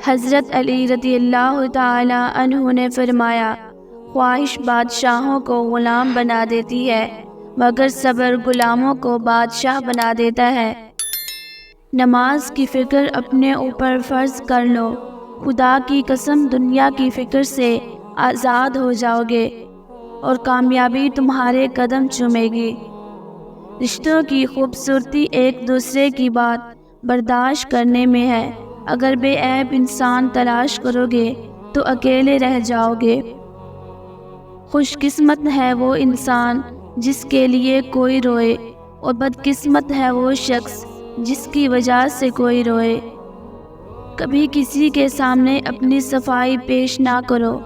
حضرت علی رضی اللہ تعالی عنہ نے فرمایا، خواہش بادشاہوں کو غلام بنا دیتی ہے مگر صبر غلاموں کو بادشاہ بنا دیتا ہے۔ نماز کی فکر اپنے اوپر فرض کر لو، خدا کی قسم دنیا کی فکر سے آزاد ہو جاؤ گے اور کامیابی تمہارے قدم چومے گی۔ رشتوں کی خوبصورتی ایک دوسرے کی بات برداشت کرنے میں ہے۔ اگر بے عیب انسان تلاش کرو گے تو اکیلے رہ جاؤ گے۔ خوش قسمت ہے وہ انسان جس کے لیے کوئی روئے، اور بد قسمت ہے وہ شخص جس کی وجہ سے کوئی روئے۔ کبھی کسی کے سامنے اپنی صفائی پیش نہ کرو،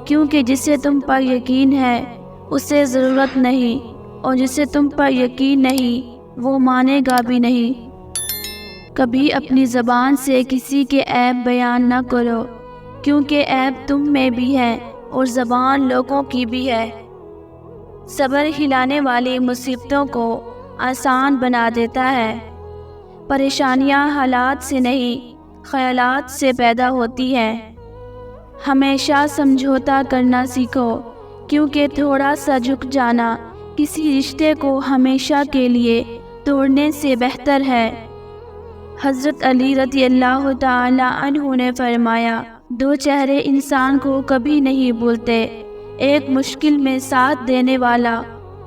کیونکہ جسے تم پر یقین ہے اسے ضرورت نہیں، اور جسے تم پر یقین نہیں وہ مانے گا بھی نہیں۔ کبھی اپنی زبان سے کسی کے عیب بیان نہ کرو، کیونکہ عیب تم میں بھی ہے اور زبان لوگوں کی بھی ہے۔ صبر ہلانے والی مصیبتوں کو آسان بنا دیتا ہے۔ پریشانیاں حالات سے نہیں خیالات سے پیدا ہوتی ہیں۔ ہمیشہ سمجھوتا کرنا سیکھو، کیونکہ تھوڑا سا جھک جانا کسی رشتے کو ہمیشہ کے لیے توڑنے سے بہتر ہے۔ حضرت علی رضی اللہ تعالی عنہ نے فرمایا، دو چہرے انسان کو کبھی نہیں بھولتے، ایک مشکل میں ساتھ دینے والا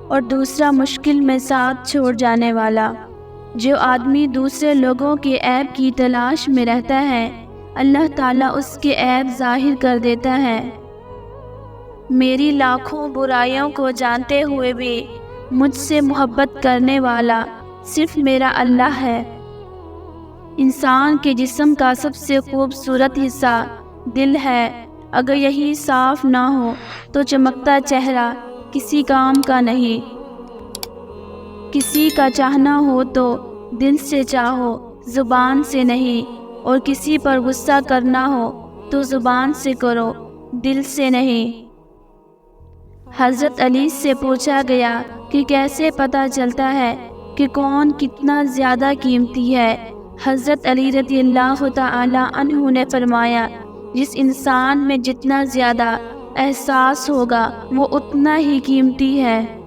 اور دوسرا مشکل میں ساتھ چھوڑ جانے والا۔ جو آدمی دوسرے لوگوں کے عیب کی تلاش میں رہتا ہے، اللہ تعالیٰ اس کے عیب ظاہر کر دیتا ہے۔ میری لاکھوں برائیوں کو جانتے ہوئے بھی مجھ سے محبت کرنے والا صرف میرا اللہ ہے۔ انسان کے جسم کا سب سے خوبصورت حصہ دل ہے۔ اگر یہی صاف نہ ہو تو چمکتا چہرہ کسی کام کا نہیں۔ کسی کا چاہنا ہو تو دل سے چاہو، زبان سے نہیں، اور کسی پر غصہ کرنا ہو تو زبان سے کرو، دل سے نہیں۔ حضرت علی سے پوچھا گیا کہ کیسے پتہ چلتا ہے کہ کون کتنا زیادہ قیمتی ہے؟ حضرت علی رضی اللہ تعالی عنہ نے فرمایا، جس انسان میں جتنا زیادہ احساس ہوگا وہ اتنا ہی قیمتی ہے۔